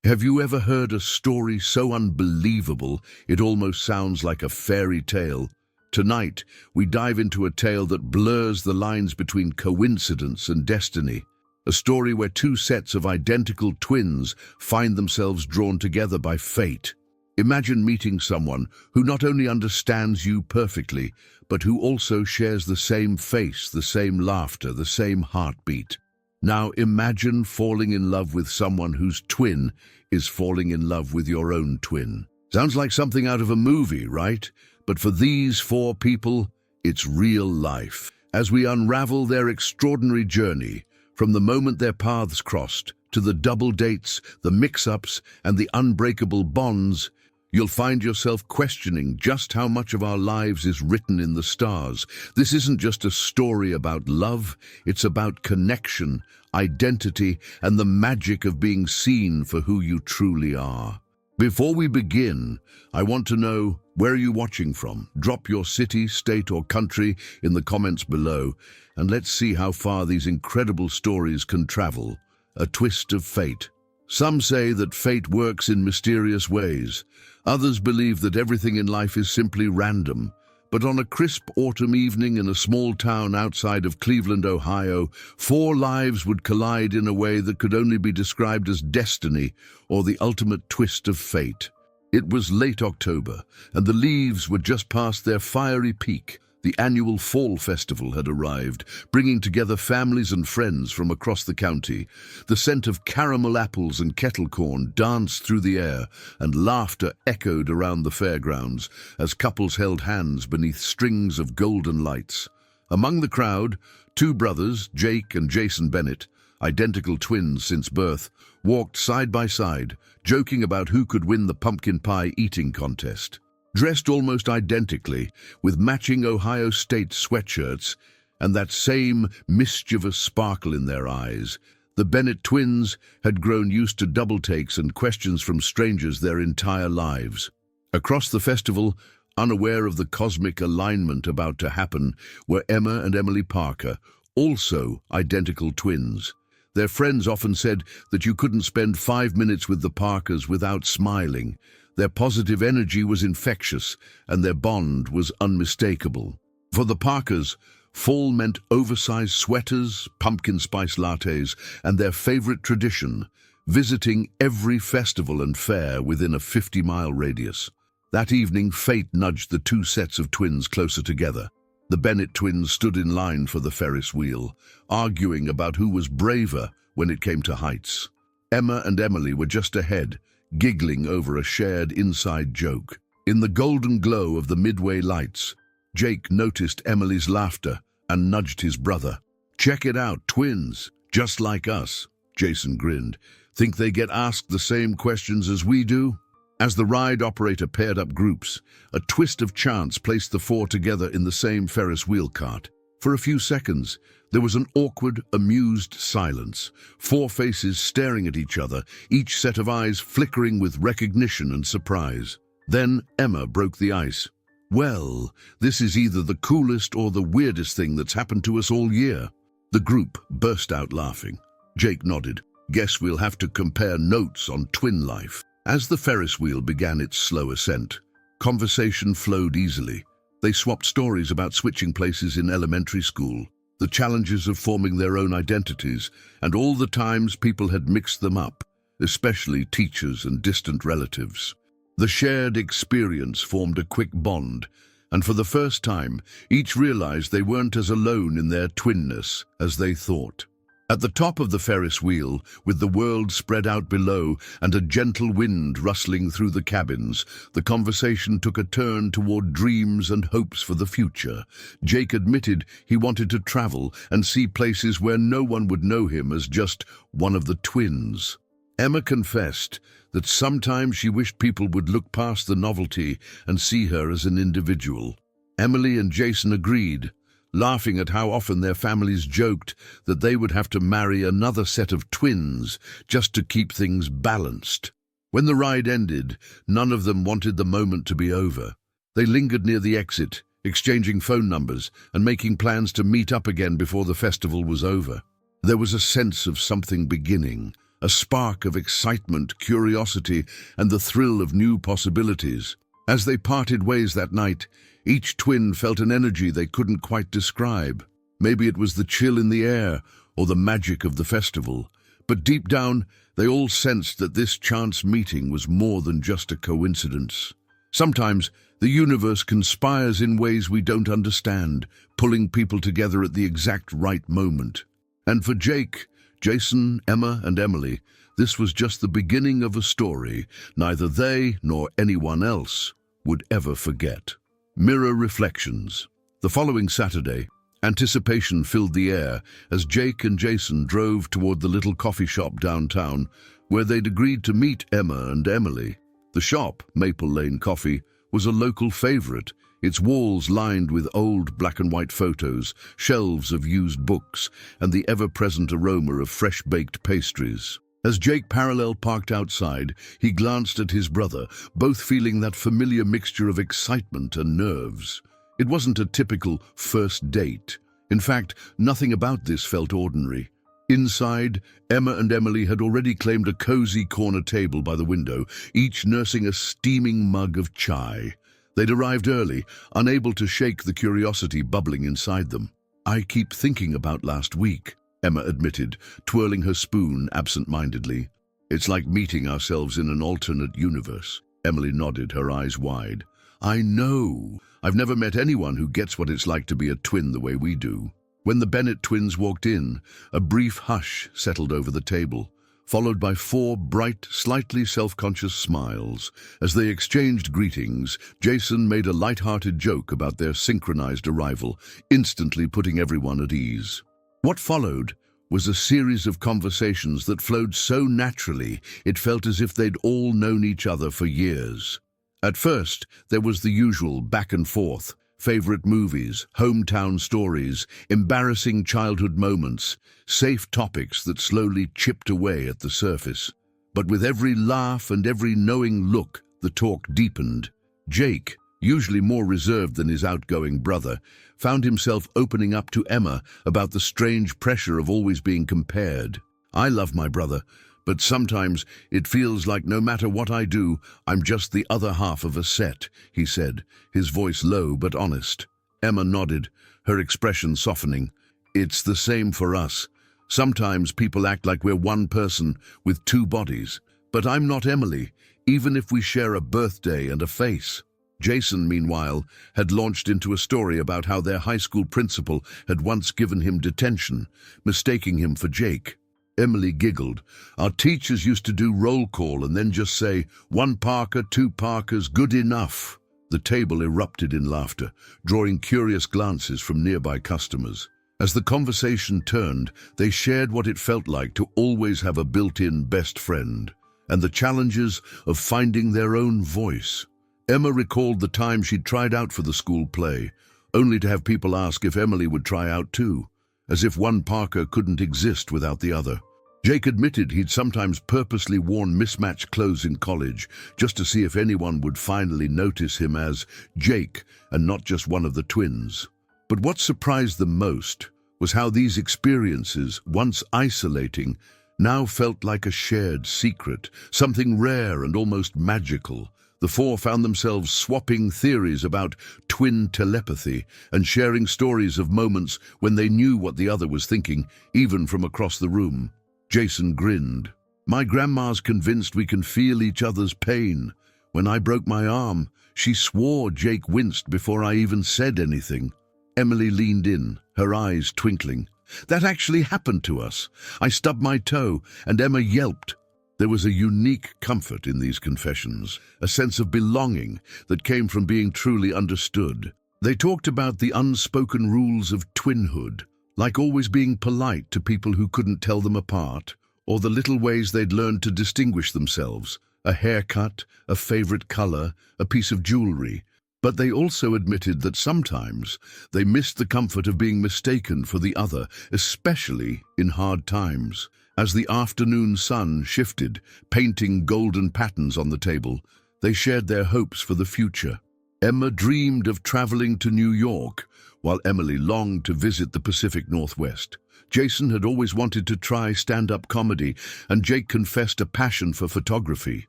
Have you ever heard a story so unbelievable it almost sounds like a fairy tale? Tonight, we dive into a tale that blurs the lines between coincidence and destiny. A story where two sets of identical twins find themselves drawn together by fate. Imagine meeting someone who not only understands you perfectly, but who also shares the same face, the same laughter, the same heartbeat. Now imagine falling in love with someone whose twin is falling in love with your own twin. Sounds like something out of a movie, right? But for these four people, it's real life. As we unravel their extraordinary journey, from the moment their paths crossed, to the double dates, the mix-ups, and the unbreakable bonds, you'll find yourself questioning just how much of our lives is written in the stars. This isn't just a story about love, it's about connection, identity, and the magic of being seen for who you truly are. Before we begin, I want to know, where are you watching from? Drop your city, state, or country in the comments below, and let's see how far these incredible stories can travel. A twist of fate. Some say that fate works in mysterious ways. Others believe that everything in life is simply random. But on a crisp autumn evening in a small town outside of Cleveland, Ohio, four lives would collide in a way that could only be described as destiny or the ultimate twist of fate. It was late October, and the leaves were just past their fiery peak. The annual Fall Festival had arrived, bringing together families and friends from across the county. The scent of caramel apples and kettle corn danced through the air, and laughter echoed around the fairgrounds as couples held hands beneath strings of golden lights. Among the crowd, two brothers, Jake and Jason Bennett, identical twins since birth, walked side by side, joking about who could win the pumpkin pie eating contest. Dressed almost identically, with matching Ohio State sweatshirts and that same mischievous sparkle in their eyes, the Bennett twins had grown used to double takes and questions from strangers their entire lives. Across the festival, unaware of the cosmic alignment about to happen, were Emma and Emily Parker, also identical twins. Their friends often said that you couldn't spend 5 minutes with the Parkers without smiling. Their positive energy was infectious, and their bond was unmistakable. For the Parkers, fall meant oversized sweaters, pumpkin spice lattes, and their favorite tradition, visiting every festival and fair within a 50-mile radius. That evening, fate nudged the two sets of twins closer together. The Bennett twins stood in line for the Ferris wheel, arguing about who was braver when it came to heights. Emma and Emily were just ahead, giggling over a shared inside joke. In the golden glow of the midway lights, Jake noticed Emily's laughter and nudged his brother. "Check it out, twins, just like us," Jason grinned. "Think they get asked the same questions as we do?" As the ride operator paired up groups, a twist of chance placed the four together in the same Ferris wheel cart. For a few seconds, there was an awkward, amused silence, four faces staring at each other, each set of eyes flickering with recognition and surprise. Then Emma broke the ice. "Well, this is either the coolest or the weirdest thing that's happened to us all year." The group burst out laughing. Jake nodded. "Guess we'll have to compare notes on twin life." As the Ferris wheel began its slow ascent, conversation flowed easily. They swapped stories about switching places in elementary school, the challenges of forming their own identities, and all the times people had mixed them up, especially teachers and distant relatives. The shared experience formed a quick bond, and for the first time, each realized they weren't as alone in their twinness as they thought. At the top of the Ferris wheel, with the world spread out below and a gentle wind rustling through the cabins, the conversation took a turn toward dreams and hopes for the future. Jake admitted he wanted to travel and see places where no one would know him as just one of the twins. Emma confessed that sometimes she wished people would look past the novelty and see her as an individual. Emily and Jason agreed, laughing at how often their families joked that they would have to marry another set of twins just to keep things balanced. When the ride ended, none of them wanted the moment to be over. They lingered near the exit, exchanging phone numbers and making plans to meet up again before the festival was over. There was a sense of something beginning, a spark of excitement, curiosity, and the thrill of new possibilities. As they parted ways that night, each twin felt an energy they couldn't quite describe. Maybe it was the chill in the air or the magic of the festival, but deep down, they all sensed that this chance meeting was more than just a coincidence. Sometimes, the universe conspires in ways we don't understand, pulling people together at the exact right moment. And for Jake, Jason, Emma, and Emily, this was just the beginning of a story neither they nor anyone else would ever forget. Mirror Reflections. The following Saturday, anticipation filled the air as Jake and Jason drove toward the little coffee shop downtown where they'd agreed to meet Emma and Emily. The shop, Maple Lane Coffee, was a local favorite, its walls lined with old black and white photos, shelves of used books, and the ever-present aroma of fresh-baked pastries. As Jake parallel parked outside, he glanced at his brother, both feeling that familiar mixture of excitement and nerves. It wasn't a typical first date. In fact, nothing about this felt ordinary. Inside, Emma and Emily had already claimed a cozy corner table by the window, each nursing a steaming mug of chai. They'd arrived early, unable to shake the curiosity bubbling inside them. "I keep thinking about last week," Emma admitted, twirling her spoon absent-mindedly. "It's like meeting ourselves in an alternate universe." Emily nodded, her eyes wide. "I know. I've never met anyone who gets what it's like to be a twin the way we do." When the Bennett twins walked in, a brief hush settled over the table, followed by 4 bright, slightly self-conscious smiles. As they exchanged greetings, Jason made a light-hearted joke about their synchronized arrival, instantly putting everyone at ease. What followed was a series of conversations that flowed so naturally it felt as if they'd all known each other for years. At first, there was the usual back and forth, favorite movies, hometown stories, embarrassing childhood moments, safe topics that slowly chipped away at the surface. But with every laugh and every knowing look, the talk deepened. Jake, usually more reserved than his outgoing brother, found himself opening up to Emma about the strange pressure of always being compared. "I love my brother, but sometimes it feels like no matter what I do, I'm just the other half of a set," he said, his voice low but honest. Emma nodded, her expression softening. "It's the same for us. Sometimes people act like we're one person with 2 bodies. But I'm not Emily, even if we share a birthday and a face." Jason, meanwhile, had launched into a story about how their high school principal had once given him detention, mistaking him for Jake. Emily giggled. "Our teachers used to do roll call and then just say, 1 Parker, 2 Parkers, good enough." The table erupted in laughter, drawing curious glances from nearby customers. As the conversation turned, they shared what it felt like to always have a built-in best friend, and the challenges of finding their own voice. Emma recalled the time she'd tried out for the school play, only to have people ask if Emily would try out too, as if one Parker couldn't exist without the other. Jake admitted he'd sometimes purposely worn mismatched clothes in college, just to see if anyone would finally notice him as Jake and not just one of the twins. But what surprised them most was how these experiences, once isolating, now felt like a shared secret, something rare and almost magical. The 4 found themselves swapping theories about twin telepathy and sharing stories of moments when they knew what the other was thinking, even from across the room. Jason grinned. "My grandma's convinced we can feel each other's pain. When I broke my arm, she swore Jake winced before I even said anything." Emily leaned in, her eyes twinkling. "That actually happened to us. I stubbed my toe, and Emma yelped." There was a unique comfort in these confessions, a sense of belonging that came from being truly understood. They talked about the unspoken rules of twinhood, like always being polite to people who couldn't tell them apart, or the little ways they'd learned to distinguish themselves, a haircut, a favorite color, a piece of jewelry. But they also admitted that sometimes they missed the comfort of being mistaken for the other, especially in hard times. As the afternoon sun shifted, painting golden patterns on the table, they shared their hopes for the future. Emma dreamed of traveling to New York, while Emily longed to visit the Pacific Northwest. Jason had always wanted to try stand-up comedy, and Jake confessed a passion for photography.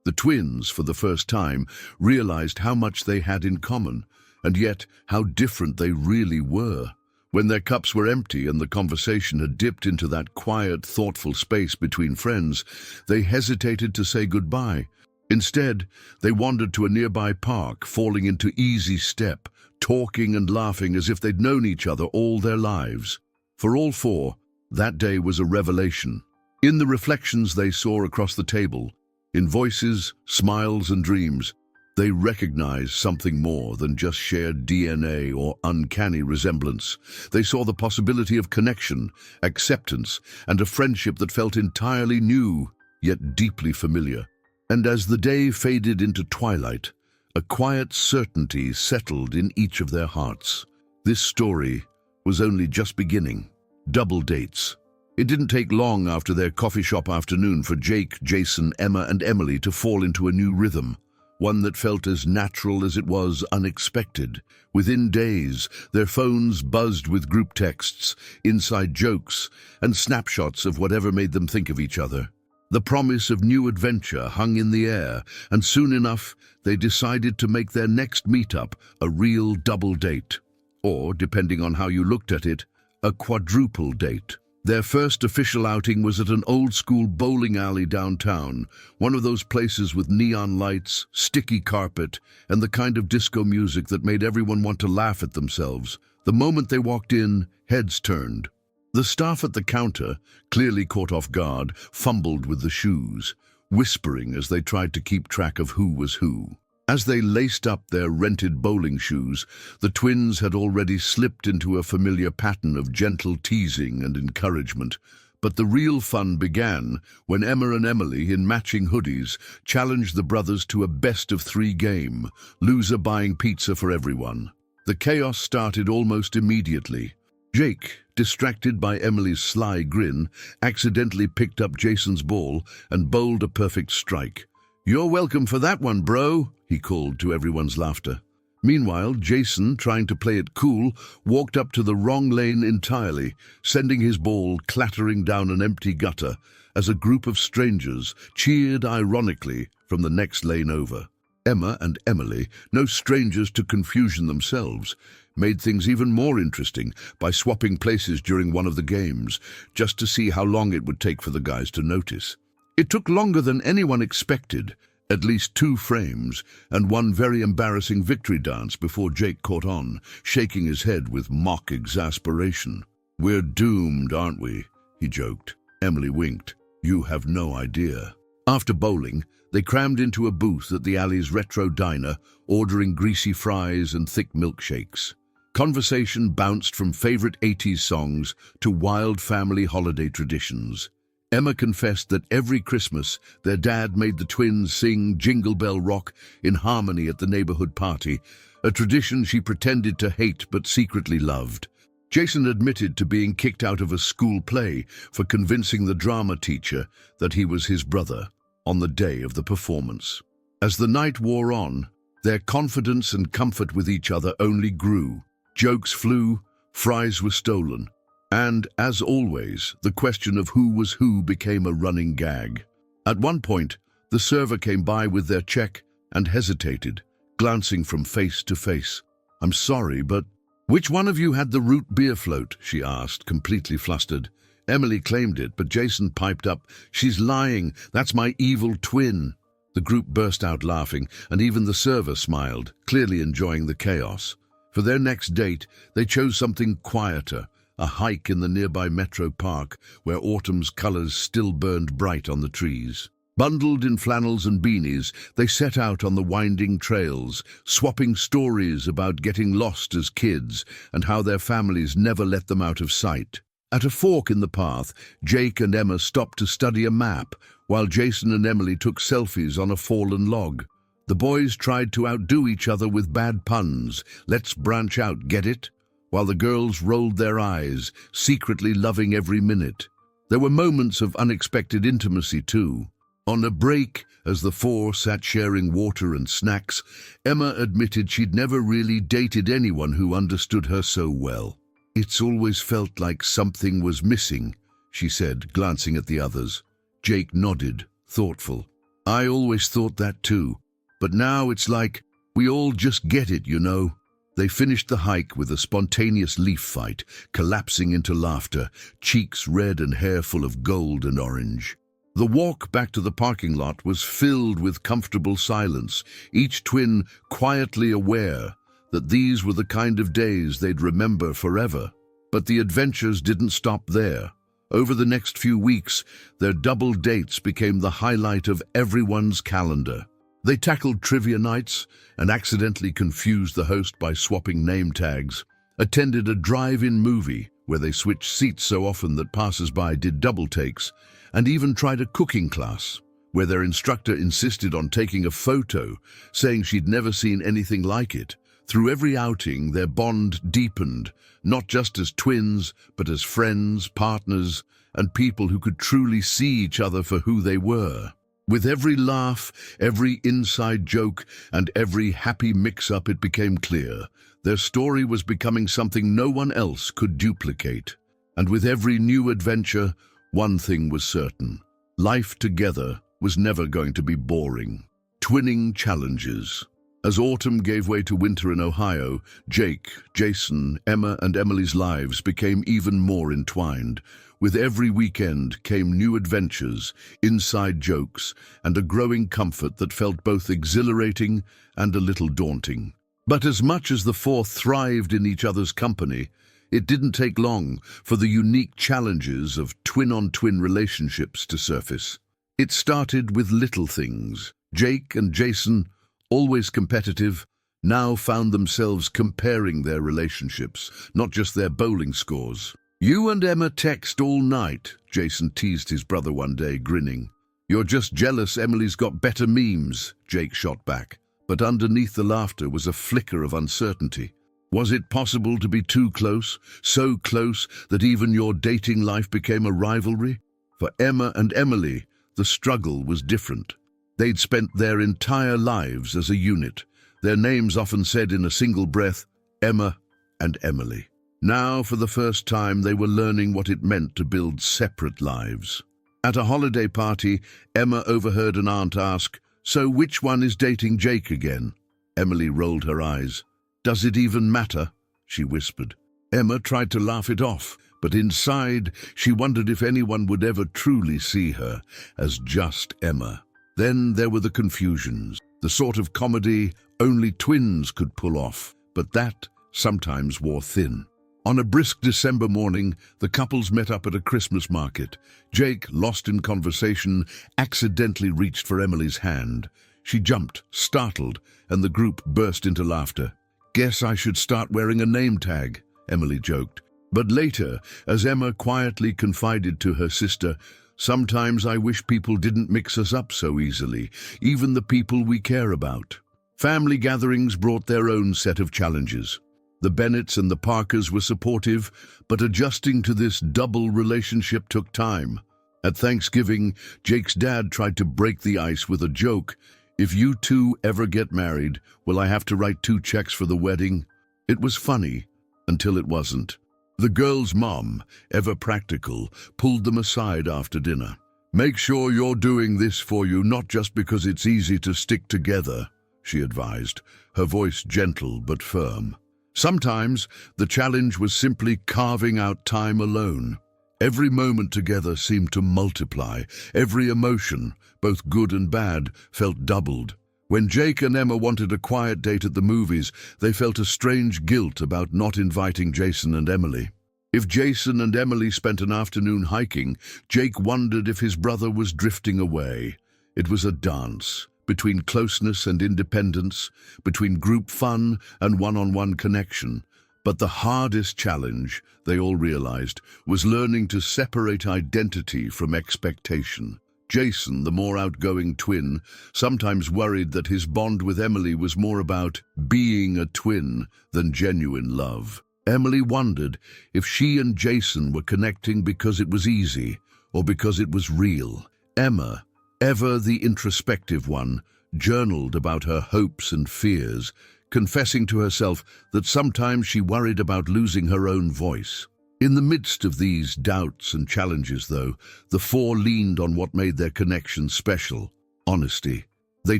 The twins, for the first time, realized how much they had in common, and yet how different they really were. When their cups were empty and the conversation had dipped into that quiet, thoughtful space between friends, they hesitated to say goodbye. Instead, they wandered to a nearby park, falling into easy step, talking and laughing as if they'd known each other all their lives. For all four, that day was a revelation. In the reflections they saw across the table, in voices, smiles, and dreams, they recognized something more than just shared DNA or uncanny resemblance. They saw the possibility of connection, acceptance, and a friendship that felt entirely new, yet deeply familiar. And as the day faded into twilight, a quiet certainty settled in each of their hearts. This story was only just beginning. Double dates. It didn't take long after their coffee shop afternoon for Jake, Jason, Emma, and Emily to fall into a new rhythm. One that felt as natural as it was unexpected. Within days, their phones buzzed with group texts, inside jokes, and snapshots of whatever made them think of each other. The promise of new adventure hung in the air, and soon enough, they decided to make their next meetup a real double date. Or, depending on how you looked at it, a quadruple date. Their first official outing was at an old-school bowling alley downtown, one of those places with neon lights, sticky carpet, and the kind of disco music that made everyone want to laugh at themselves. The moment they walked in, heads turned. The staff at the counter, clearly caught off guard, fumbled with the shoes, whispering as they tried to keep track of who was who. As they laced up their rented bowling shoes, the twins had already slipped into a familiar pattern of gentle teasing and encouragement. But the real fun began when Emma and Emily, in matching hoodies, challenged the brothers to a best-of-3 game, loser buying pizza for everyone. The chaos started almost immediately. Jake, distracted by Emily's sly grin, accidentally picked up Jason's ball and bowled a perfect strike. "You're welcome for that one, bro," he called to everyone's laughter. Meanwhile, Jason, trying to play it cool, walked up to the wrong lane entirely, sending his ball clattering down an empty gutter as a group of strangers cheered ironically from the next lane over. Emma and Emily, no strangers to confusion themselves, made things even more interesting by swapping places during one of the games, just to see how long it would take for the guys to notice. It took longer than anyone expected, at least 2 frames, and one very embarrassing victory dance before Jake caught on, shaking his head with mock exasperation. "We're doomed, aren't we?" he joked. Emily winked. "You have no idea." After bowling, they crammed into a booth at the alley's retro diner, ordering greasy fries and thick milkshakes. Conversation bounced from favorite 80s songs to wild family holiday traditions. Emma confessed that every Christmas their dad made the twins sing Jingle Bell Rock in harmony at the neighborhood party, a tradition she pretended to hate but secretly loved. Jason admitted to being kicked out of a school play for convincing the drama teacher that he was his brother on the day of the performance. As the night wore on, their confidence and comfort with each other only grew. Jokes flew, fries were stolen, and, as always, the question of who was who became a running gag. At one point, the server came by with their check and hesitated, glancing from face to face. "I'm sorry, but which one of you had the root beer float?" she asked, completely flustered. Emily claimed it, but Jason piped up, "She's lying. That's my evil twin." The group burst out laughing, and even the server smiled, clearly enjoying the chaos. For their next date, they chose something quieter, a hike in the nearby Metro Park, where autumn's colors still burned bright on the trees. Bundled in flannels and beanies, they set out on the winding trails, swapping stories about getting lost as kids and how their families never let them out of sight. At a fork in the path, Jake and Emma stopped to study a map, while Jason and Emily took selfies on a fallen log. The boys tried to outdo each other with bad puns. "Let's branch out, get it?" While the girls rolled their eyes, secretly loving every minute. There were moments of unexpected intimacy too. On a break, as the four sat sharing water and snacks, Emma admitted she'd never really dated anyone who understood her so well. "It's always felt like something was missing," she said, glancing at the others. Jake nodded, thoughtful. "I always thought that too, but now it's like we all just get it, you know." They finished the hike with a spontaneous leaf fight, collapsing into laughter, cheeks red and hair full of gold and orange. The walk back to the parking lot was filled with comfortable silence, each twin quietly aware that these were the kind of days they'd remember forever. But the adventures didn't stop there. Over the next few weeks, their double dates became the highlight of everyone's calendar. They tackled trivia nights and accidentally confused the host by swapping name tags, attended a drive-in movie where they switched seats so often that passers-by did double takes, and even tried a cooking class where their instructor insisted on taking a photo, saying she'd never seen anything like it. Through every outing, their bond deepened, not just as twins, but as friends, partners, and people who could truly see each other for who they were. With every laugh, every inside joke, and every happy mix-up, it became clear their story was becoming something no one else could duplicate. And with every new adventure, one thing was certain: life together was never going to be boring. Twinning challenges. As autumn gave way to winter in Ohio, Jake, Jason, Emma, and Emily's lives became even more entwined. With every weekend came new adventures, inside jokes, and a growing comfort that felt both exhilarating and a little daunting. But as much as the four thrived in each other's company, it didn't take long for the unique challenges of twin-on-twin relationships to surface. It started with little things. Jake and Jason, always competitive, now found themselves comparing their relationships, not just their bowling scores. "You and Emma text all night," Jason teased his brother one day, grinning. "You're just jealous Emily's got better memes," Jake shot back. But underneath the laughter was a flicker of uncertainty. Was it possible to be too close, so close that even your dating life became a rivalry? For Emma and Emily, the struggle was different. They'd spent their entire lives as a unit, their names often said in a single breath, Emma and Emily. Now, for the first time, they were learning what it meant to build separate lives. At a holiday party, Emma overheard an aunt ask, "So which one is dating Jake again?" Emily rolled her eyes. "Does it even matter?" she whispered. Emma tried to laugh it off, but inside she wondered if anyone would ever truly see her as just Emma. Then there were the confusions, the sort of comedy only twins could pull off, but that sometimes wore thin. On a brisk December morning, the couples met up at a Christmas market. Jake, lost in conversation, accidentally reached for Emily's hand. She jumped, startled, and the group burst into laughter. "Guess I should start wearing a name tag," Emily joked. But later, as Emma quietly confided to her sister, "Sometimes I wish people didn't mix us up so easily, even the people we care about." Family gatherings brought their own set of challenges. The Bennetts and the Parkers were supportive, but adjusting to this double relationship took time. At Thanksgiving, Jake's dad tried to break the ice with a joke. "If you two ever get married, will I have to write 2 checks for the wedding?" It was funny, until it wasn't. The girl's mom, ever practical, pulled them aside after dinner. "Make sure you're doing this for you, not just because it's easy to stick together," she advised, her voice gentle but firm. Sometimes the challenge was simply carving out time alone. Every moment together seemed to multiply. Every emotion, both good and bad, felt doubled. When Jake and Emma wanted a quiet date at the movies, they felt a strange guilt about not inviting Jason and Emily. If Jason and Emily spent an afternoon hiking, Jake wondered if his brother was drifting away. It was a dance between closeness and independence, between group fun and one-on-one connection. But the hardest challenge, they all realized, was learning to separate identity from expectation. Jason, the more outgoing twin, sometimes worried that his bond with Emily was more about being a twin than genuine love. Emily wondered if she and Jason were connecting because it was easy or because it was real. Emma, ever the introspective one, journaled about her hopes and fears, confessing to herself that sometimes she worried about losing her own voice. In the midst of these doubts and challenges, though, the four leaned on what made their connection special: honesty. They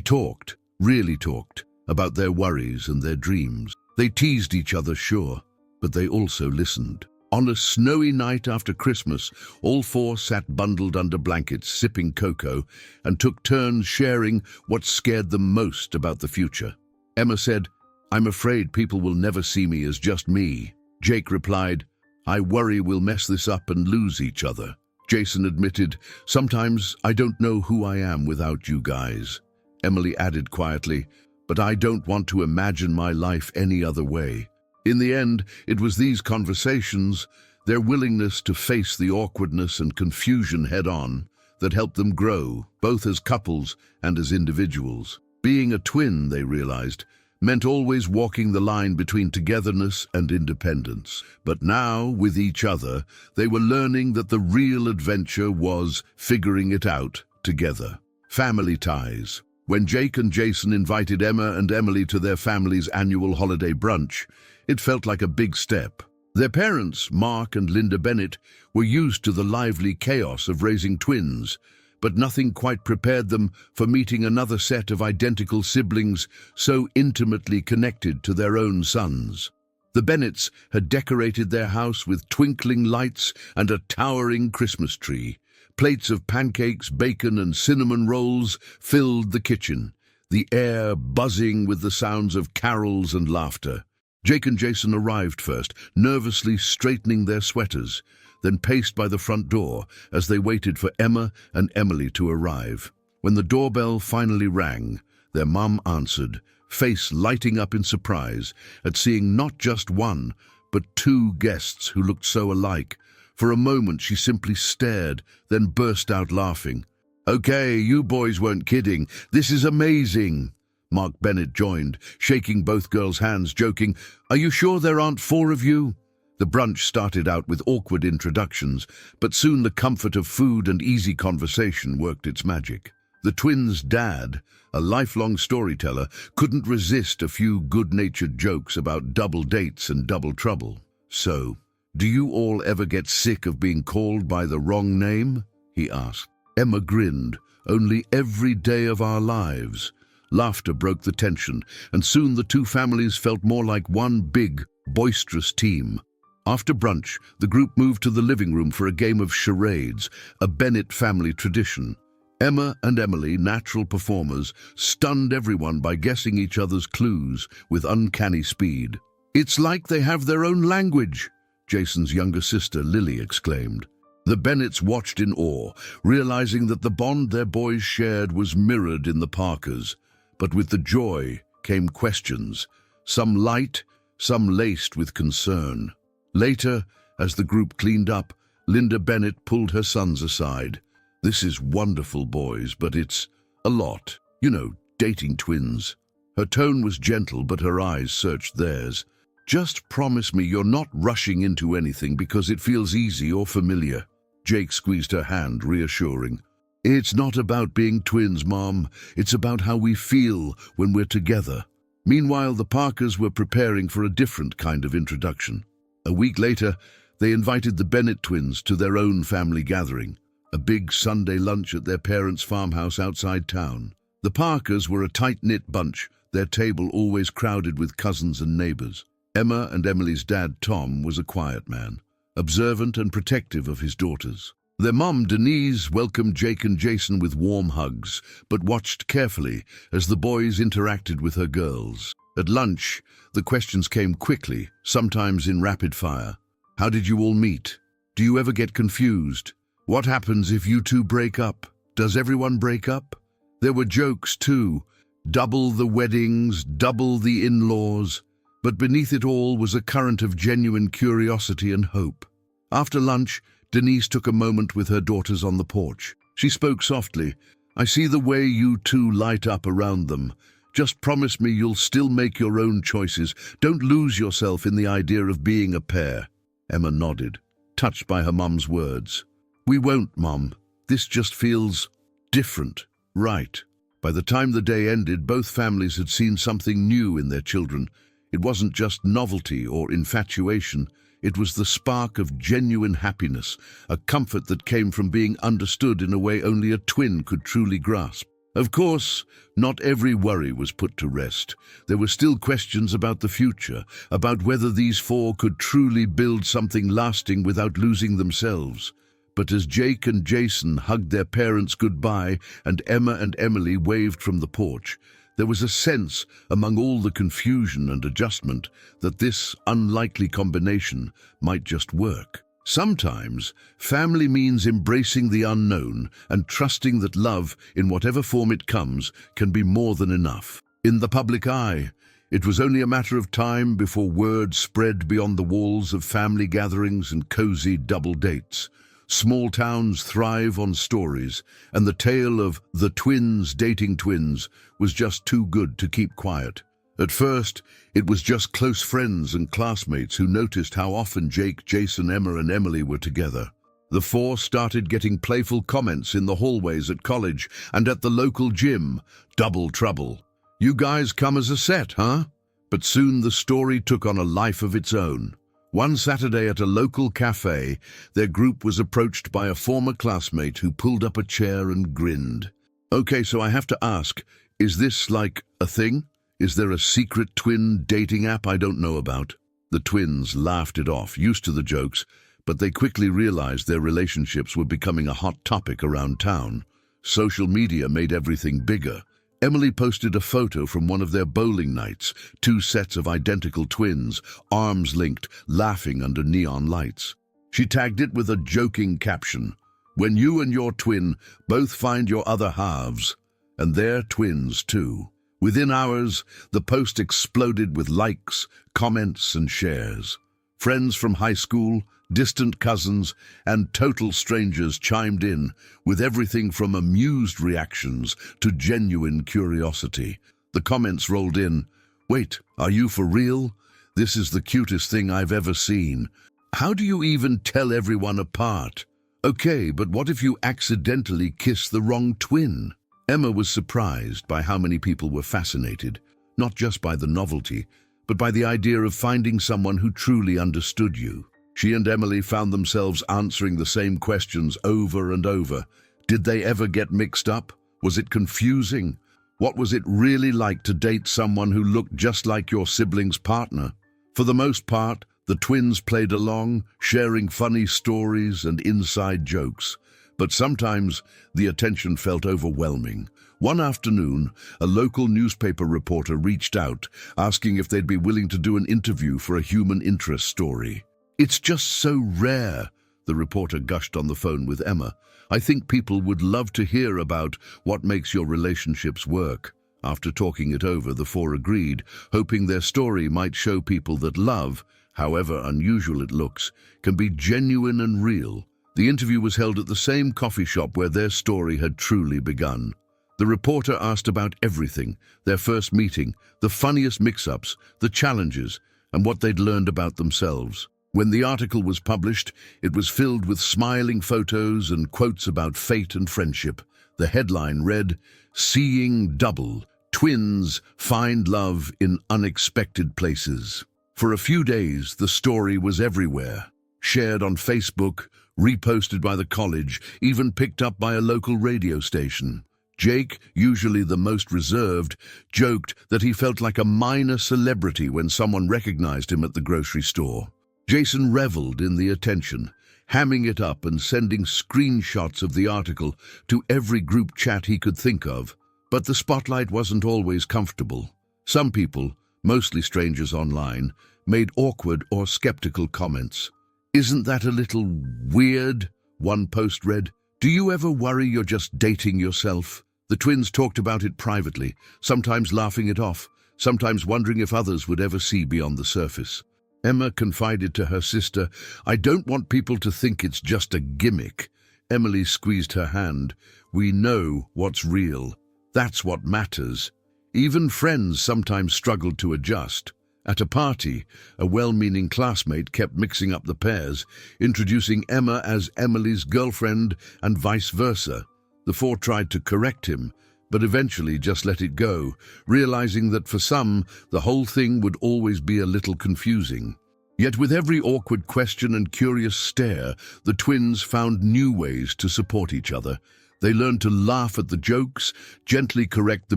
talked, really talked, about their worries and their dreams. They teased each other, sure, but they also listened. On a snowy night after Christmas, all four sat bundled under blankets, sipping cocoa, and took turns sharing what scared them most about the future. Emma said, "I'm afraid people will never see me as just me." Jake replied, "I worry we'll mess this up and lose each other." Jason admitted, "Sometimes I don't know who I am without you guys." Emily added quietly, "But I don't want to imagine my life any other way." In the end, it was these conversations, their willingness to face the awkwardness and confusion head-on, that helped them grow, both as couples and as individuals. Being a twin, they realized, meant always walking the line between togetherness and independence. But now, with each other, they were learning that the real adventure was figuring it out together. Family ties. When Jake and Jason invited Emma and Emily to their family's annual holiday brunch, it felt like a big step. Their parents, Mark and Linda Bennett, were used to the lively chaos of raising twins, but nothing quite prepared them for meeting another set of identical siblings so intimately connected to their own sons. The Bennetts had decorated their house with twinkling lights and a towering Christmas tree. Plates of pancakes, bacon, and cinnamon rolls filled the kitchen, the air buzzing with the sounds of carols and laughter. Jake and Jason arrived first, nervously straightening their sweaters, then paced by the front door as they waited for Emma and Emily to arrive. When the doorbell finally rang, their mum answered, face lighting up in surprise at seeing not just one, but two guests who looked so alike. For a moment she simply stared, then burst out laughing. "Okay, you boys weren't kidding. This is amazing." Mark Bennett joined, shaking both girls' hands, joking, "Are you sure there aren't four of you?" The brunch started out with awkward introductions, but soon the comfort of food and easy conversation worked its magic. The twins' dad, a lifelong storyteller, couldn't resist a few good-natured jokes about double dates and double trouble. "So, do you all ever get sick of being called by the wrong name?" he asked. Emma grinned. "Only every day of our lives." Laughter broke the tension, and soon the two families felt more like one big, boisterous team. After brunch, the group moved to the living room for a game of charades, a Bennett family tradition. Emma and Emily, natural performers, stunned everyone by guessing each other's clues with uncanny speed. "It's like they have their own language," Jason's younger sister Lily exclaimed. The Bennetts watched in awe, realizing that the bond their boys shared was mirrored in the Parkers. But with the joy came questions, some light, some laced with concern. Later, as the group cleaned up, Linda Bennett pulled her sons aside. "This is wonderful, boys, but it's a lot. You know, dating twins." Her tone was gentle, but her eyes searched theirs. "Just promise me you're not rushing into anything because it feels easy or familiar." Jake squeezed her hand, reassuring. "It's not about being twins, Mom. It's about how we feel when we're together." Meanwhile, the Parkers were preparing for a different kind of introduction. A week later, they invited the Bennett twins to their own family gathering, a big Sunday lunch at their parents' farmhouse outside town. The Parkers were a tight-knit bunch, their table always crowded with cousins and neighbors. Emma and Emily's dad, Tom, was a quiet man, observant and protective of his daughters. Their mum, Denise, welcomed Jake and Jason with warm hugs, but watched carefully as the boys interacted with her girls. At lunch, the questions came quickly, sometimes in rapid fire. "How did you all meet? Do you ever get confused? What happens if you two break up? Does everyone break up?" There were jokes too. Double the weddings, double the in-laws. But beneath it all was a current of genuine curiosity and hope. After lunch, Denise took a moment with her daughters on the porch. She spoke softly. "I see the way you two light up around them. Just promise me you'll still make your own choices. Don't lose yourself in the idea of being a pair." Emma nodded, touched by her mum's words. "We won't, Mum. This just feels different." Right. By the time the day ended, both families had seen something new in their children. It wasn't just novelty or infatuation. It was the spark of genuine happiness, a comfort that came from being understood in a way only a twin could truly grasp. Of course, not every worry was put to rest. There were still questions about the future, about whether these four could truly build something lasting without losing themselves. But as Jake and Jason hugged their parents goodbye and Emma and Emily waved from the porch, there was a sense, among all the confusion and adjustment, that this unlikely combination might just work. Sometimes, family means embracing the unknown and trusting that love, in whatever form it comes, can be more than enough. In the public eye, it was only a matter of time before word spread beyond the walls of family gatherings and cozy double dates. Small towns thrive on stories, and the tale of the twins dating twins was just too good to keep quiet. At first, it was just close friends and classmates who noticed how often Jake, Jason, Emma, and Emily were together. The four started getting playful comments in the hallways at college and at the local gym. Double trouble. You guys come as a set, huh? But soon the story took on a life of its own. One Saturday at a local cafe, their group was approached by a former classmate who pulled up a chair and grinned. Okay, so I have to ask, is this like a thing? Is there a secret twin dating app I don't know about? The twins laughed it off, used to the jokes, but they quickly realized their relationships were becoming a hot topic around town. Social media made everything bigger. Emily posted a photo from one of their bowling nights, two sets of identical twins, arms linked, laughing under neon lights. She tagged it with a joking caption, "When you and your twin both find your other halves," and they're twins too. Within hours, the post exploded with likes, comments, and shares. Friends from high school, distant cousins, and total strangers chimed in, with everything from amused reactions to genuine curiosity. The comments rolled in, "Wait, are you for real? This is the cutest thing I've ever seen. How do you even tell everyone apart? Okay, but what if you accidentally kiss the wrong twin?" Emma was surprised by how many people were fascinated, not just by the novelty, but by the idea of finding someone who truly understood you. She and Emily found themselves answering the same questions over and over. Did they ever get mixed up? Was it confusing? What was it really like to date someone who looked just like your sibling's partner? For the most part, the twins played along, sharing funny stories and inside jokes. But sometimes the attention felt overwhelming. One afternoon, a local newspaper reporter reached out, asking if they'd be willing to do an interview for a human interest story. "It's just so rare," the reporter gushed on the phone with Emma. "I think people would love to hear about what makes your relationships work." After talking it over, the four agreed, hoping their story might show people that love, however unusual it looks, can be genuine and real. The interview was held at the same coffee shop where their story had truly begun. The reporter asked about everything: their first meeting, the funniest mix-ups, the challenges, and what they'd learned about themselves. When the article was published, it was filled with smiling photos and quotes about fate and friendship. The headline read, "Seeing Double, Twins Find Love in Unexpected Places." For a few days, the story was everywhere. Shared on Facebook, reposted by the college, even picked up by a local radio station. Jake, usually the most reserved, joked that he felt like a minor celebrity when someone recognized him at the grocery store. Jason reveled in the attention, hamming it up and sending screenshots of the article to every group chat he could think of. But the spotlight wasn't always comfortable. Some people, mostly strangers online, made awkward or skeptical comments. "Isn't that a little weird?" one post read. "Do you ever worry you're just dating yourself?" The twins talked about it privately, sometimes laughing it off, sometimes wondering if others would ever see beyond the surface. Emma confided to her sister, "I don't want people to think it's just a gimmick." Emily squeezed her hand. "We know what's real. That's what matters." Even friends sometimes struggled to adjust. At a party, a well-meaning classmate kept mixing up the pairs, introducing Emma as Emily's girlfriend and vice versa. The four tried to correct him, but eventually just let it go, realizing that for some, the whole thing would always be a little confusing. Yet with every awkward question and curious stare, the twins found new ways to support each other. They learned to laugh at the jokes, gently correct the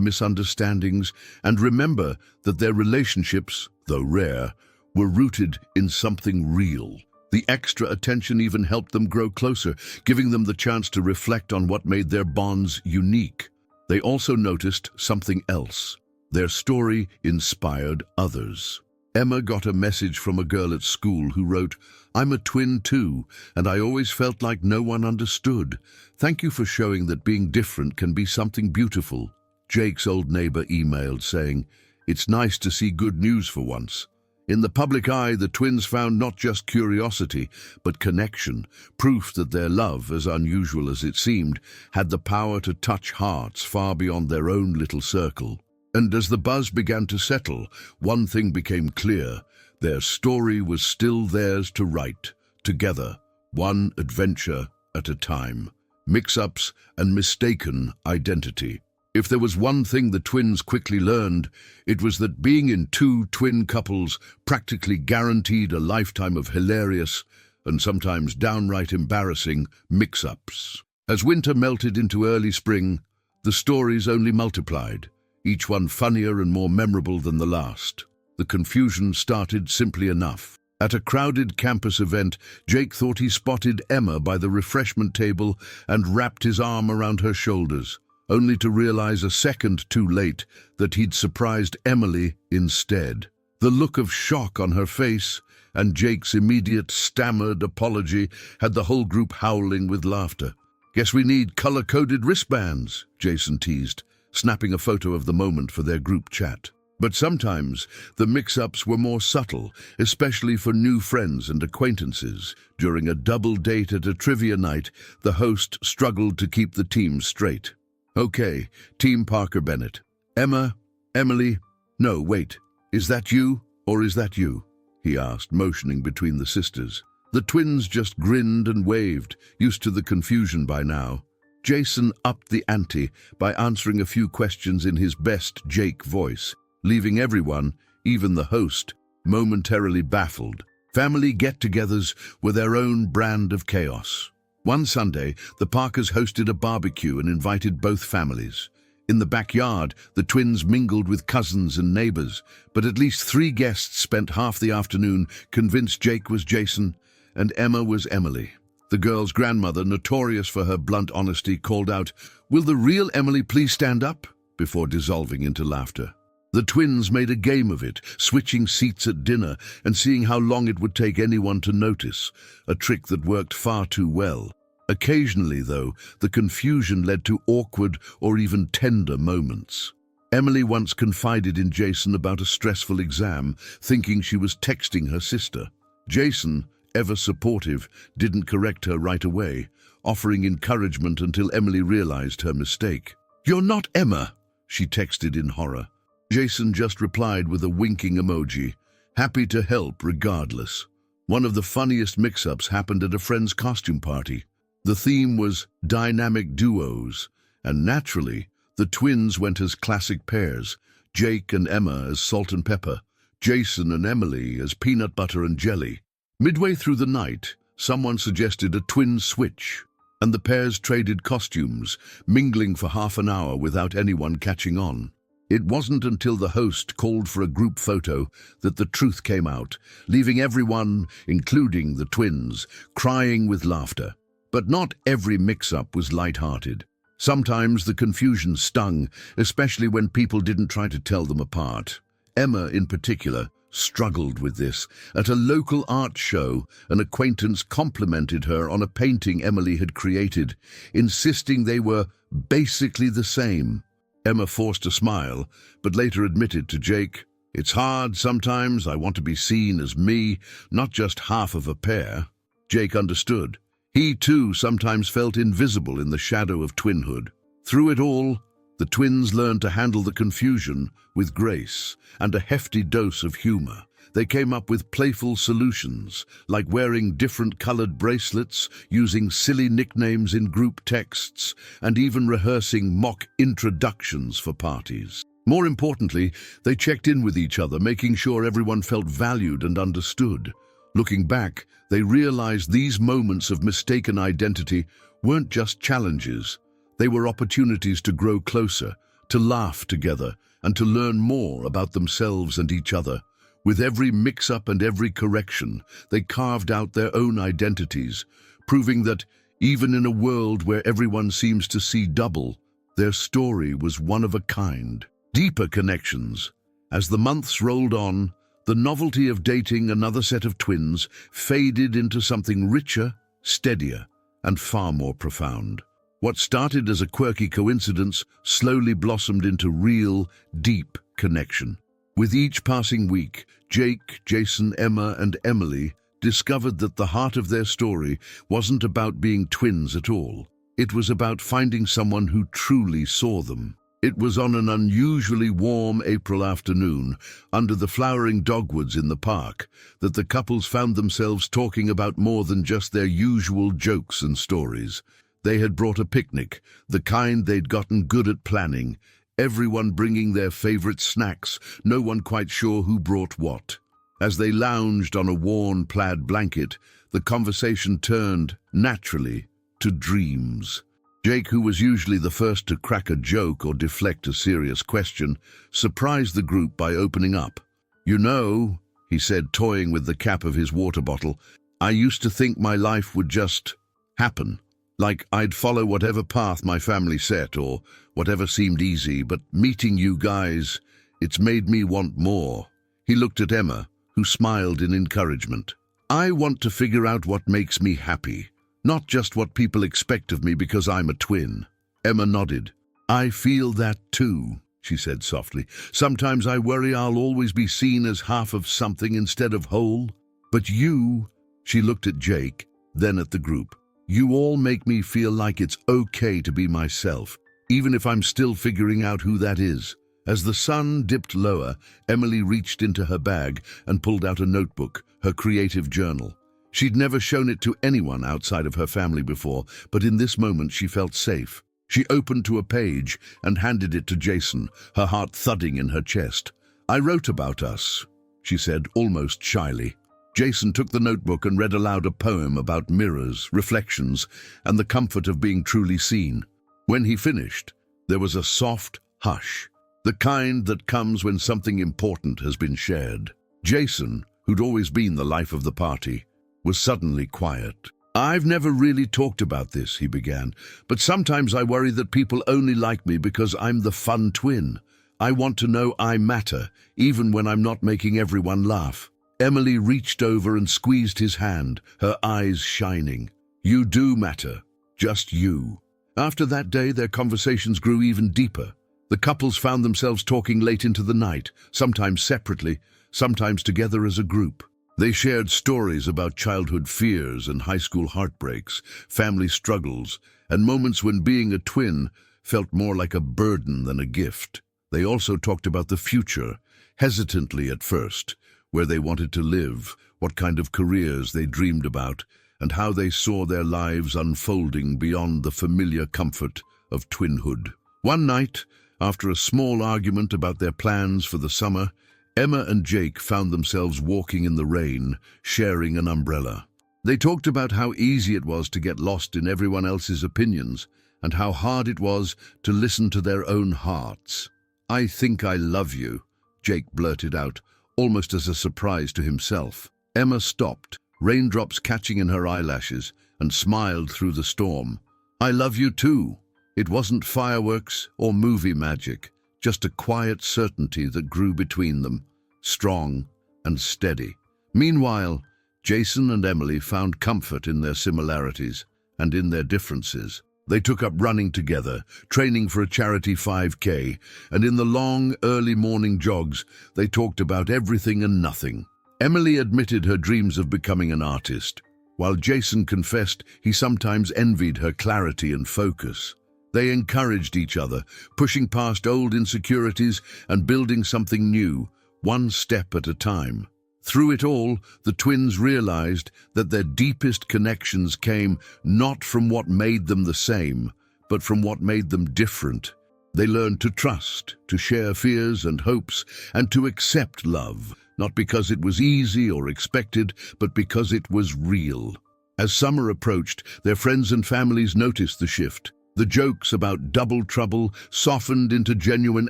misunderstandings, and remember that their relationships, though rare, were rooted in something real. The extra attention even helped them grow closer, giving them the chance to reflect on what made their bonds unique. They also noticed something else. Their story inspired others. Emma got a message from a girl at school who wrote, "I'm a twin too, and I always felt like no one understood. Thank you for showing that being different can be something beautiful." Jake's old neighbor emailed saying, "It's nice to see good news for once." In the public eye, the twins found not just curiosity, but connection, proof that their love, as unusual as it seemed, had the power to touch hearts far beyond their own little circle. And as the buzz began to settle, one thing became clear. Their story was still theirs to write, together, one adventure at a time. Mix-ups and mistaken identity. If there was one thing the twins quickly learned, it was that being in two twin couples practically guaranteed a lifetime of hilarious and sometimes downright embarrassing mix-ups. As winter melted into early spring, the stories only multiplied, each one funnier and more memorable than the last. The confusion started simply enough. At a crowded campus event, Jake thought he spotted Emma by the refreshment table and wrapped his arm around her shoulders, only to realize a second too late that he'd surprised Emily instead. The look of shock on her face and Jake's immediate stammered apology had the whole group howling with laughter. "Guess we need color-coded wristbands," Jason teased, snapping a photo of the moment for their group chat. But sometimes the mix-ups were more subtle, especially for new friends and acquaintances. During a double date at a trivia night, the host struggled to keep the team straight. "Okay, Team Parker Bennett. Emma, Emily, no, wait, is that you or is that you?" he asked, motioning between the sisters. The twins just grinned and waved, used to the confusion by now. Jason upped the ante by answering a few questions in his best Jake voice, leaving everyone, even the host, momentarily baffled. Family get-togethers were their own brand of chaos. One Sunday, the Parkers hosted a barbecue and invited both families. In the backyard, the twins mingled with cousins and neighbors, but at least 3 guests spent half the afternoon convinced Jake was Jason and Emma was Emily. The girl's grandmother, notorious for her blunt honesty, called out, "Will the real Emily please stand up?" before dissolving into laughter. The twins made a game of it, switching seats at dinner and seeing how long it would take anyone to notice, a trick that worked far too well. Occasionally, though, the confusion led to awkward or even tender moments. Emily once confided in Jason about a stressful exam, thinking she was texting her sister. Jason, ever supportive, didn't correct her right away, offering encouragement until Emily realized her mistake. "You're not Emma," she texted in horror. Jason just replied with a winking emoji, happy to help regardless. One of the funniest mix-ups happened at a friend's costume party. The theme was dynamic duos, and naturally, the twins went as classic pairs, Jake and Emma as salt and pepper, Jason and Emily as peanut butter and jelly. Midway through the night, someone suggested a twin switch, and the pairs traded costumes, mingling for half an hour without anyone catching on. It wasn't until the host called for a group photo that the truth came out, leaving everyone, including the twins, crying with laughter. But not every mix-up was light-hearted. Sometimes the confusion stung, especially when people didn't try to tell them apart. Emma, in particular, struggled with this. At a local art show, an acquaintance complimented her on a painting Emily had created, insisting they were basically the same. Emma forced a smile, but later admitted to Jake, "It's hard sometimes. I want to be seen as me, not just half of a pair." Jake understood. He, too, sometimes felt invisible in the shadow of twinhood. Through it all, The twins learned to handle the confusion with grace and a hefty dose of humor. They came up with playful solutions, like wearing different colored bracelets, using silly nicknames in group texts, and even rehearsing mock introductions for parties. More importantly, they checked in with each other, making sure everyone felt valued and understood. Looking back, they realized these moments of mistaken identity weren't just challenges. They were opportunities to grow closer, to laugh together, and to learn more about themselves and each other. With every mix-up and every correction, they carved out their own identities, proving that, even in a world where everyone seems to see double, their story was one of a kind. Deeper connections. As the months rolled on, the novelty of dating another set of twins faded into something richer, steadier, and far more profound. What started as a quirky coincidence slowly blossomed into real, deep connection. With each passing week, Jake, Jason, Emma, and Emily discovered that the heart of their story wasn't about being twins at all. It was about finding someone who truly saw them. It was on an unusually warm April afternoon, under the flowering dogwoods in the park, that the couples found themselves talking about more than just their usual jokes and stories. They had brought a picnic, the kind they'd gotten good at planning, everyone bringing their favorite snacks, no one quite sure who brought what. As they lounged on a worn plaid blanket, the conversation turned, naturally, to dreams. Jake, who was usually the first to crack a joke or deflect a serious question, surprised the group by opening up. "You know," he said, toying with the cap of his water bottle, "I used to think my life would just happen. Like I'd follow whatever path my family set or whatever seemed easy, but meeting you guys, it's made me want more." He looked at Emma, who smiled in encouragement. "I want to figure out what makes me happy, not just what people expect of me because I'm a twin." Emma nodded. "I feel that too," she said softly. "Sometimes I worry I'll always be seen as half of something instead of whole. But you," she looked at Jake, then at the group, "you all make me feel like it's okay to be myself, even if I'm still figuring out who that is." As the sun dipped lower, Emily reached into her bag and pulled out a notebook, her creative journal. She'd never shown it to anyone outside of her family before, but in this moment she felt safe. She opened to a page and handed it to Jason, her heart thudding in her chest. "I wrote about us," she said, almost shyly. Jason took the notebook and read aloud a poem about mirrors, reflections, and the comfort of being truly seen. When he finished, there was a soft hush, the kind that comes when something important has been shared. Jason, who'd always been the life of the party, was suddenly quiet. "I've never really talked about this," he began, "but sometimes I worry that people only like me because I'm the fun twin. I want to know I matter, even when I'm not making everyone laugh." Emily reached over and squeezed his hand, her eyes shining. "You do matter, just you." After that day, their conversations grew even deeper. The couples found themselves talking late into the night, sometimes separately, sometimes together as a group. They shared stories about childhood fears and high school heartbreaks, family struggles, and moments when being a twin felt more like a burden than a gift. They also talked about the future, hesitantly at first, where they wanted to live, what kind of careers they dreamed about, and how they saw their lives unfolding beyond the familiar comfort of twinhood. One night, after a small argument about their plans for the summer, Emma and Jake found themselves walking in the rain, sharing an umbrella. They talked about how easy it was to get lost in everyone else's opinions, and how hard it was to listen to their own hearts. "I think I love you," Jake blurted out, almost as a surprise to himself. Emma stopped, raindrops catching in her eyelashes, and smiled through the storm. "I love you too." It wasn't fireworks or movie magic, just a quiet certainty that grew between them, strong and steady. Meanwhile, Jason and Emily found comfort in their similarities and in their differences. They took up running together, training for a charity 5K, and in the long, early morning jogs, they talked about everything and nothing. Emily admitted her dreams of becoming an artist, while Jason confessed he sometimes envied her clarity and focus. They encouraged each other, pushing past old insecurities and building something new, one step at a time. Through it all, the twins realized that their deepest connections came not from what made them the same, but from what made them different. They learned to trust, to share fears and hopes, and to accept love, not because it was easy or expected, but because it was real. As summer approached, their friends and families noticed the shift. The jokes about double trouble softened into genuine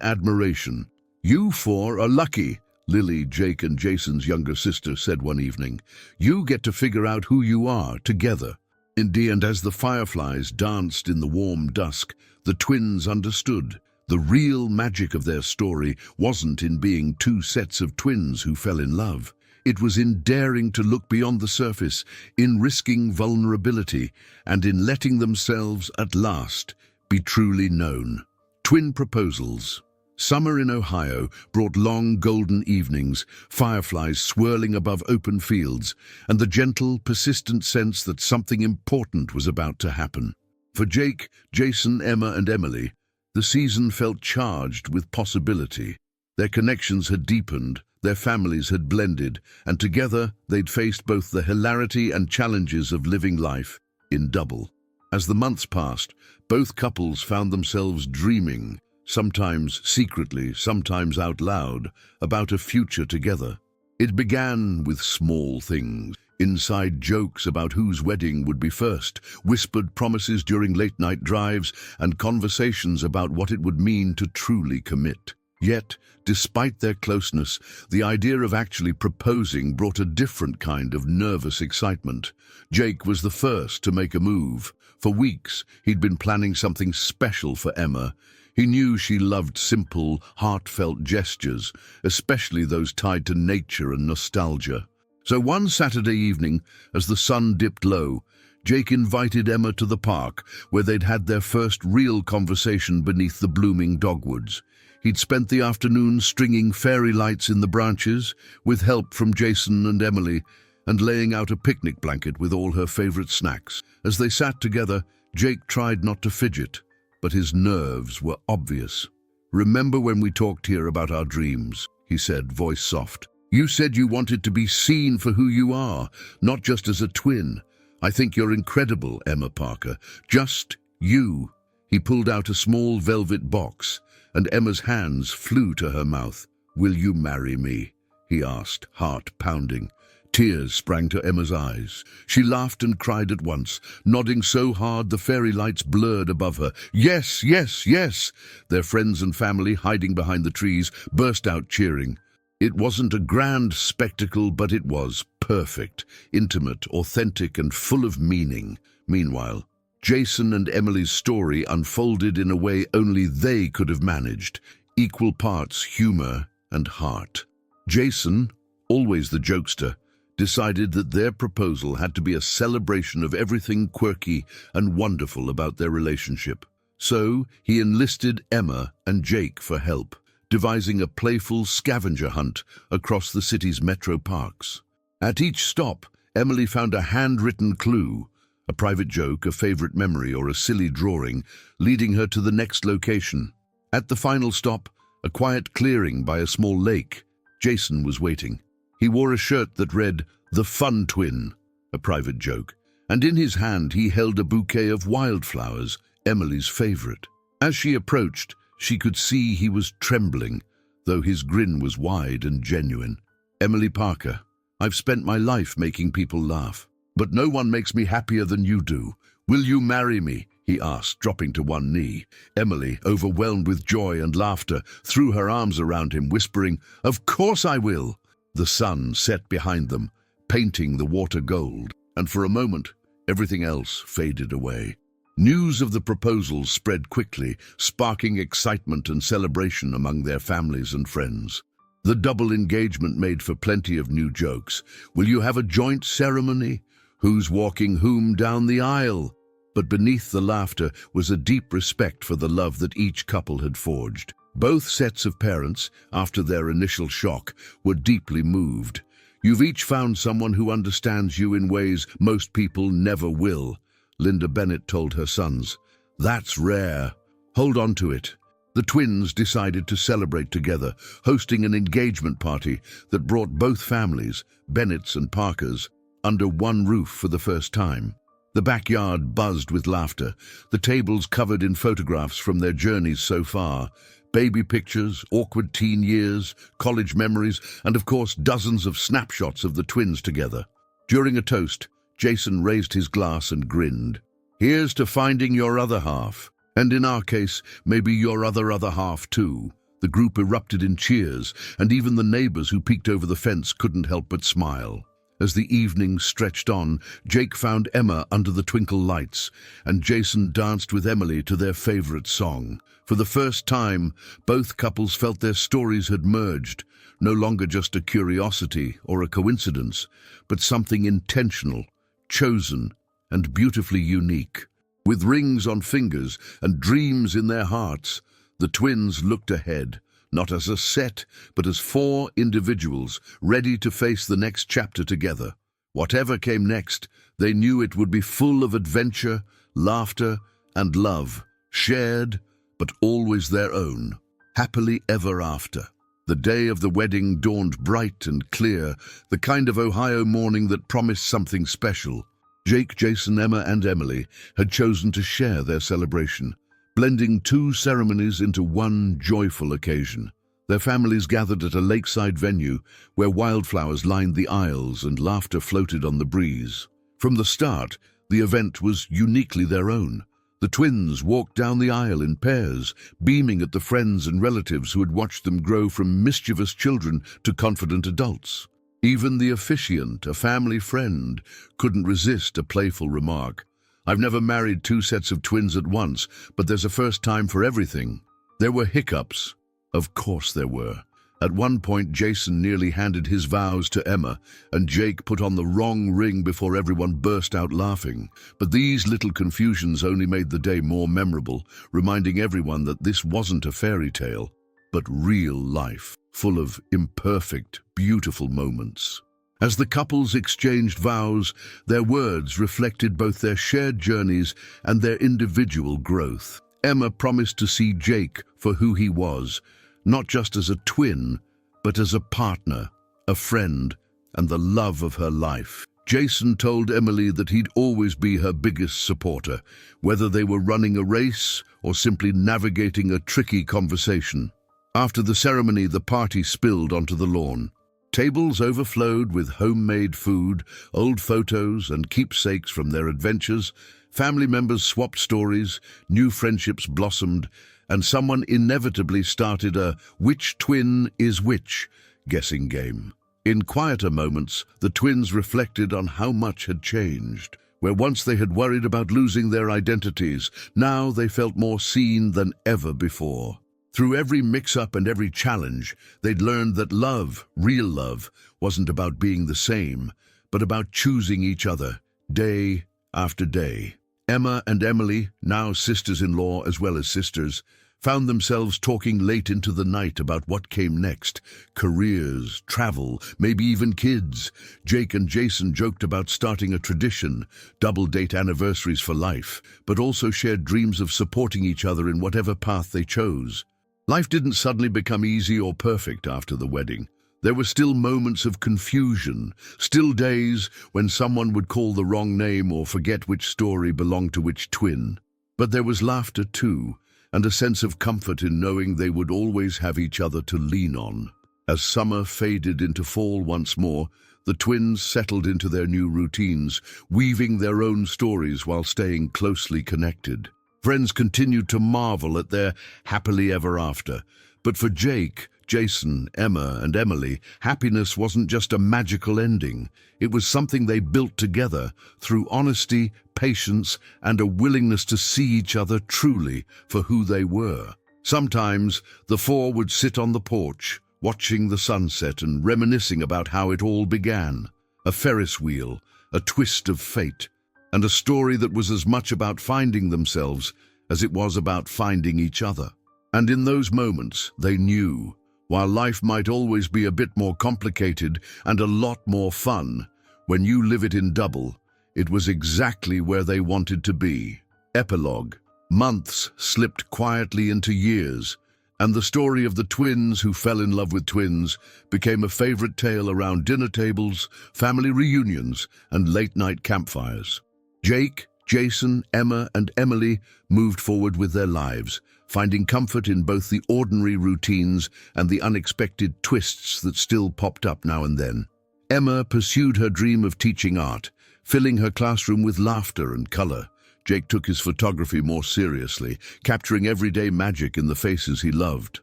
admiration. "You four are lucky," Lily, Jake and Jason's younger sister said one evening. "You get to figure out who you are together." Indeed, and as the fireflies danced in the warm dusk, the twins understood. The real magic of their story wasn't in being two sets of twins who fell in love. It was in daring to look beyond the surface, in risking vulnerability, and in letting themselves, at last, be truly known. Twin proposals. Summer in Ohio brought long golden evenings, fireflies swirling above open fields, and the gentle, persistent sense that something important was about to happen. For Jake, Jason, Emma, and Emily, the season felt charged with possibility. Their connections had deepened, their families had blended, and together they'd faced both the hilarity and challenges of living life in double. As the months passed, both couples found themselves dreaming, sometimes secretly, sometimes out loud, about a future together. It began with small things. Inside jokes about whose wedding would be first, whispered promises during late-night drives, and conversations about what it would mean to truly commit. Yet, despite their closeness, the idea of actually proposing brought a different kind of nervous excitement. Jake was the first to make a move. For weeks, he'd been planning something special for Emma. He knew she loved simple, heartfelt gestures, especially those tied to nature and nostalgia. So one Saturday evening, as the sun dipped low, Jake invited Emma to the park, where they'd had their first real conversation beneath the blooming dogwoods. He'd spent the afternoon stringing fairy lights in the branches, with help from Jason and Emily, and laying out a picnic blanket with all her favorite snacks. As they sat together, Jake tried not to fidget, but his nerves were obvious. "Remember when we talked here about our dreams?" he said, voice soft. "You said you wanted to be seen for who you are, not just as a twin. I think you're incredible, Emma Parker. Just you." He pulled out a small velvet box, and Emma's hands flew to her mouth. "Will you marry me?" he asked, heart pounding. Tears sprang to Emma's eyes. She laughed and cried at once, nodding so hard the fairy lights blurred above her. "Yes, yes, yes!" Their friends and family, hiding behind the trees, burst out cheering. It wasn't a grand spectacle, but it was perfect, intimate, authentic, and full of meaning. Meanwhile, Jason and Emily's story unfolded in a way only they could have managed, equal parts humor and heart. Jason, always the jokester, decided that their proposal had to be a celebration of everything quirky and wonderful about their relationship. So he enlisted Emma and Jake for help, devising a playful scavenger hunt across the city's metro parks. At each stop, Emily found a handwritten clue, a private joke, a favorite memory, or a silly drawing, leading her to the next location. At the final stop, a quiet clearing by a small lake, Jason was waiting. He wore a shirt that read, "The Fun Twin," a private joke, and in his hand he held a bouquet of wildflowers, Emily's favorite. As she approached, she could see he was trembling, though his grin was wide and genuine. "Emily Parker, I've spent my life making people laugh, but no one makes me happier than you do. Will you marry me?" he asked, dropping to one knee. Emily, overwhelmed with joy and laughter, threw her arms around him, whispering, "Of course I will." The sun set behind them, painting the water gold, and for a moment, everything else faded away. News of the proposals spread quickly, sparking excitement and celebration among their families and friends. The double engagement made for plenty of new jokes. "Will you have a joint ceremony? Who's walking whom down the aisle?" But beneath the laughter was a deep respect for the love that each couple had forged. Both sets of parents, after their initial shock, were deeply moved. "You've each found someone who understands you in ways most people never will," Linda Bennett told her sons. That's rare. Hold on to it. The twins decided to celebrate together, hosting an engagement party that brought both families, Bennett's and Parker's, under one roof for the first time. The backyard buzzed with laughter, the tables covered in photographs from their journeys so far, baby pictures, awkward teen years, college memories, and of course dozens of snapshots of the twins together. During a toast, Jason raised his glass and grinned. Here's to finding your other half. And in our case, maybe your other half too. The group erupted in cheers, and even the neighbors who peeked over the fence couldn't help but smile. As the evening stretched on, Jake found Emma under the twinkle lights, and Jason danced with Emily to their favorite song. For the first time, both couples felt their stories had merged, no longer just a curiosity or a coincidence, but something intentional, chosen, and beautifully unique. With rings on fingers and dreams in their hearts, the twins looked ahead, not as a set, but as four individuals ready to face the next chapter together. Whatever came next, they knew it would be full of adventure, laughter, and love, shared, but always their own, happily ever after. The day of the wedding dawned bright and clear, the kind of Ohio morning that promised something special. Jake, Jason, Emma, and Emily had chosen to share their celebration, blending two ceremonies into one joyful occasion. Their families gathered at a lakeside venue where wildflowers lined the aisles and laughter floated on the breeze. From the start, the event was uniquely their own. The twins walked down the aisle in pairs, beaming at the friends and relatives who had watched them grow from mischievous children to confident adults. Even the officiant, a family friend, couldn't resist a playful remark. I've never married two sets of twins at once, but there's a first time for everything. There were hiccups. Of course there were. At one point, Jason nearly handed his vows to Emma, and Jake put on the wrong ring before everyone burst out laughing. But these little confusions only made the day more memorable, reminding everyone that this wasn't a fairy tale, but real life, full of imperfect, beautiful moments. As the couples exchanged vows, their words reflected both their shared journeys and their individual growth. Emma promised to see Jake for who he was, not just as a twin, but as a partner, a friend, and the love of her life. Jason told Emily that he'd always be her biggest supporter, whether they were running a race or simply navigating a tricky conversation. After the ceremony, the party spilled onto the lawn. Tables overflowed with homemade food, old photos, and keepsakes from their adventures. Family members swapped stories, new friendships blossomed, and someone inevitably started a "which twin is which" guessing game. In quieter moments, the twins reflected on how much had changed. Where once they had worried about losing their identities, now they felt more seen than ever before. Through every mix-up and every challenge, they'd learned that love, real love, wasn't about being the same, but about choosing each other, day after day. Emma and Emily, now sisters-in-law as well as sisters, found themselves talking late into the night about what came next. Careers, travel, maybe even kids. Jake and Jason joked about starting a tradition, double-date anniversaries for life, but also shared dreams of supporting each other in whatever path they chose. Life didn't suddenly become easy or perfect after the wedding. There were still moments of confusion, still days when someone would call the wrong name or forget which story belonged to which twin. But there was laughter too, and a sense of comfort in knowing they would always have each other to lean on. As summer faded into fall once more, the twins settled into their new routines, weaving their own stories while staying closely connected. Friends continued to marvel at their happily ever after. But for Jake, Jason, Emma, and Emily, happiness wasn't just a magical ending. It was something they built together through honesty, patience, and a willingness to see each other truly for who they were. Sometimes the four would sit on the porch, watching the sunset and reminiscing about how it all began. A Ferris wheel, a twist of fate, and a story that was as much about finding themselves as it was about finding each other. And in those moments, they knew, while life might always be a bit more complicated and a lot more fun, when you live it in double, it was exactly where they wanted to be. Epilogue. Months slipped quietly into years, and the story of the twins who fell in love with twins became a favorite tale around dinner tables, family reunions, and late-night campfires. Jake, Jason, Emma, and Emily moved forward with their lives, finding comfort in both the ordinary routines and the unexpected twists that still popped up now and then. Emma pursued her dream of teaching art, filling her classroom with laughter and color. Jake took his photography more seriously, capturing everyday magic in the faces he loved.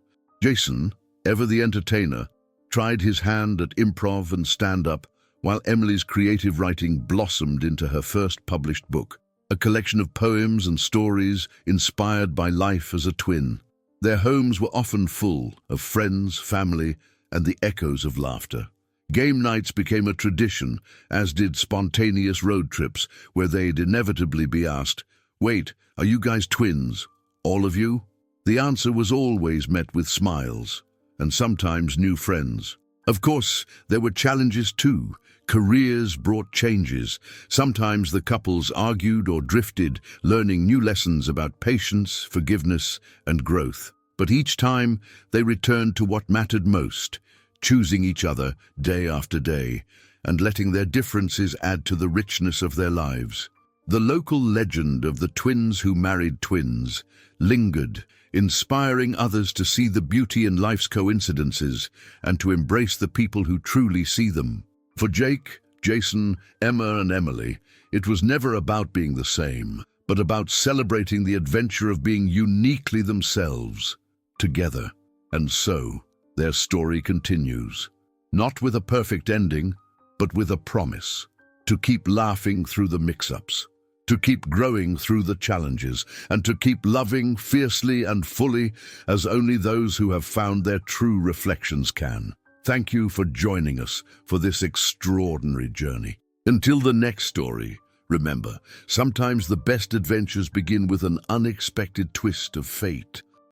Jason, ever the entertainer, tried his hand at improv and stand-up, while Emily's creative writing blossomed into her first published book, a collection of poems and stories inspired by life as a twin. Their homes were often full of friends, family, and the echoes of laughter. Game nights became a tradition, as did spontaneous road trips, where they'd inevitably be asked, "Wait, are you guys twins? All of you?" The answer was always met with smiles, and sometimes new friends. Of course, there were challenges too. Careers brought changes. Sometimes the couples argued or drifted, learning new lessons about patience, forgiveness, and growth. But each time, they returned to what mattered most, choosing each other day after day, and letting their differences add to the richness of their lives. The local legend of the twins who married twins lingered, inspiring others to see the beauty in life's coincidences and to embrace the people who truly see them. For Jake, Jason, Emma, and Emily, it was never about being the same, but about celebrating the adventure of being uniquely themselves, together. And so, their story continues, not with a perfect ending, but with a promise, to keep laughing through the mix-ups, to keep growing through the challenges, and to keep loving fiercely and fully as only those who have found their true reflections can. Thank you for joining us for this extraordinary journey. Until the next story, remember, sometimes the best adventures begin with an unexpected twist of fate.